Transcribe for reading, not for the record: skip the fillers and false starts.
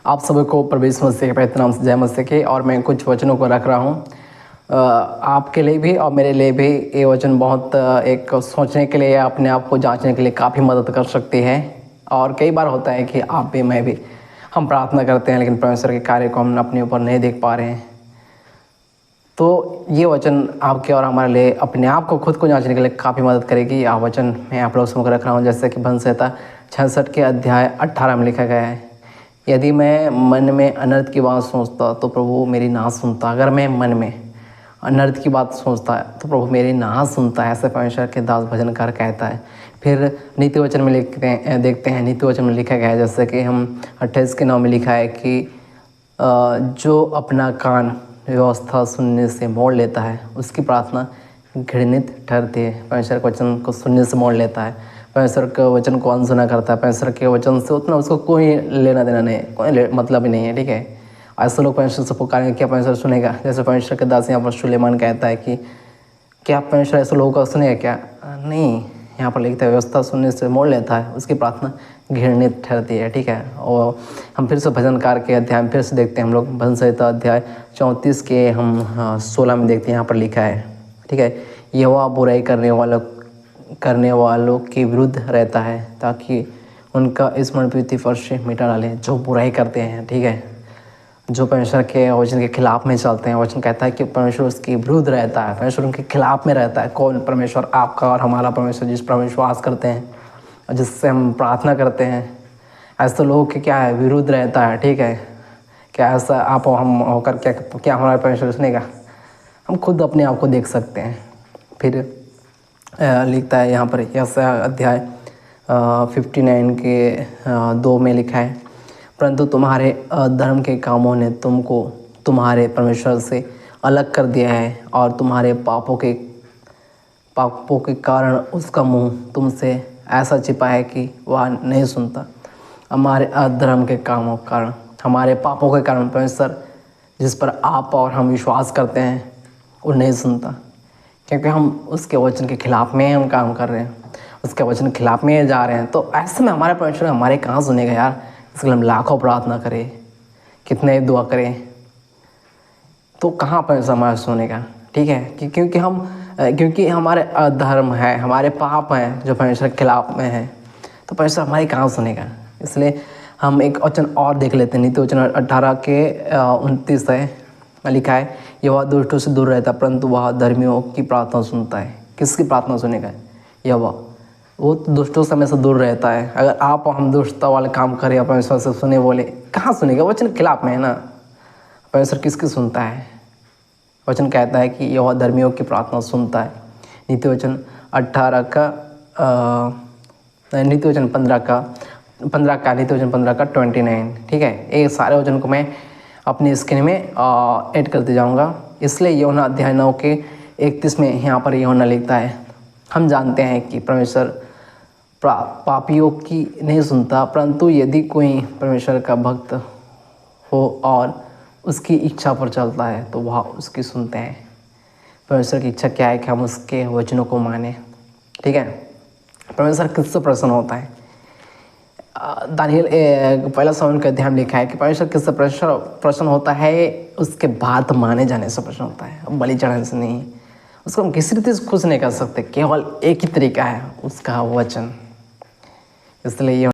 आप सभी को प्रभु यीशु मसीह के पवित्र नाम से जय मसीह की। और मैं कुछ वचनों को रख रहा हूँ आपके लिए भी और मेरे लिए भी। ये वचन बहुत एक सोचने के लिए, अपने आप को जांचने के लिए काफ़ी मदद कर सकती है। और कई बार होता है कि आप भी मैं भी हम प्रार्थना करते हैं लेकिन परमेश्वर के कार्य को हम अपने ऊपर नहीं देख पा रहे हैं। तो ये वचन आपके और हमारे लिए अपने आप को खुद को जांचने के लिए काफ़ी मदद करेगी। यह वचन मैं आप लोगों से रख रहा हूँ, जैसे कि भजन संहिता 66 के अध्याय 18 में लिखा गया है, यदि मैं मन में अनर्थ की बात सोचता तो प्रभु मेरी ना सुनता। अगर मैं मन में अनर्थ की बात सोचता है तो प्रभु मेरी ना सुनता है, ऐसे परमेश्वर के दास भजनकार कहता है। फिर नीति वचन में देखते हैं नीति वचन में लिखा गया है, जैसे कि हम 28 के 9 में लिखा है कि जो अपना कान व्यवस्था सुनने से मोड़ लेता है उसकी प्रार्थना घृणित ठहरती है। परमेश्वर के वचन को सुनने से मोड़ लेता है, परमेश्वर के वचन को अनसुना करता है, परमेश्वर के वचन से उतना उसको कोई लेना देना नहीं है, कोई मतलब ही नहीं है। ठीक है, ऐसे लोग परमेश्वर से पुकारेंगे, क्या परमेश्वर सुनेगा? जैसे परमेश्वर के दास यहाँ पर सुलेमान कहता है कि क्या परमेश्वर ऐसे लोगों का सुनेगा क्या? नहीं, यहाँ पर लिखता है व्यवस्था सुनने से मोड़ लेता है उसकी प्रार्थना घृणित ठहरती है। ठीक है, और हम फिर से भजनकार के अध्याय में फिर से देखते हैं हम लोग भजन संहिता अध्याय 34 के हम 16 में देखते हैं, यहाँ पर लिखा है। ठीक है, यहोवा बुराई करने वालों के विरुद्ध रहता है ताकि उनका स्मरण पृथ्वी पर से मिटा डाले। जो बुराई करते हैं, ठीक है, जो परमेश्वर के वचन के खिलाफ में चलते हैं, वचन कहता है कि परमेश्वर उसके विरुद्ध रहता है, परमेश्वर उनके खिलाफ में रहता है। कौन? परमेश्वर, आपका और हमारा परमेश्वर, जिस पर हम विश्वास करते हैं और जिससे हम प्रार्थना करते हैं। ऐसे लोगों के क्या है? विरुद्ध रहता है। ठीक है, क्या ऐसा आप हम होकर क्या हमारा परमेश्वर सुनेगा? हम खुद अपने आप को देख सकते हैं। फिर लिखता है यहाँ पर यशायाह अध्याय 59 के 2 में लिखा है, परंतु तुम्हारे अधर्म के कामों ने तुमको तुम्हारे परमेश्वर से अलग कर दिया है और तुम्हारे पापों के कारण उसका मुंह तुमसे ऐसा छिपा है कि वह नहीं सुनता। हमारे अधर्म के कामों के कारण, हमारे पापों के कारण परमेश्वर जिस पर आप और हम विश्वास करते हैं वो नहीं सुनता, क्योंकि हम उसके वचन के खिलाफ में हम काम कर रहे हैं, उसके वचन के खिलाफ में जा रहे हैं। तो ऐसे में हमारे परमेश्वर हमारे कहाँ सुनेगा यार? इसके लिए हम लाखों प्रार्थना करें, कितने दुआ करें, तो कहाँ परमेश्वर हमारा सुनेगा? ठीक है, क्योंकि हमारे अधर्म है, हमारे पाप हैं जो परमेश्वर के खिलाफ में है, तो परमेश्वर हमारी कहाँ सुनेगा? इसलिए हम एक वचन और देख लेते हैं, नीति वचन 18 के 29 है, लिखा है, यहोवा दुष्टों से दूर रहता परंतु वह धर्मियों की प्रार्थना सुनता है। किसकी प्रार्थना सुनेगा? यहोवा, वो दुष्टों से हमेशा दूर रहता है। अगर आप हम दुष्टता वाले काम करें, परमेश्वर से सुने बोले, कहाँ सुनेगा? वचन के खिलाफ में है ना। परमेश्वर किसकी सुनता है? वचन कहता है कि यहोवा धर्मियों की प्रार्थना सुनता है। नीति वचन 18 का नीति वचन 15 का नीति वचन 15 का 29। ठीक है, ये सारे वचन को मैं अपनी स्क्रीन में ऐड करते जाऊँगा। इसलिए यूहन्ना अध्याय 9 के 31 में यहाँ पर यूहन्ना लिखता है, हम जानते हैं कि परमेश्वर पापियों की नहीं सुनता, परंतु यदि कोई परमेश्वर का भक्त हो और उसकी इच्छा पर चलता है तो वह उसकी सुनते हैं। परमेश्वर की इच्छा क्या है? कि हम उसके वचनों को माने। ठीक है, परमेश्वर किससे प्रसन्न होता है? दानियल पहला सवाल के अध्याय में लिखा है कि परमेश्वर किससे प्रसन्न होता है? उसके बात माने जाने से प्रसन्न होता है, बलि चढ़ाने से नहीं। उसको हम किसी रीति से खुश नहीं कर सकते, केवल एक ही तरीका है, उसका वचन। इसलिए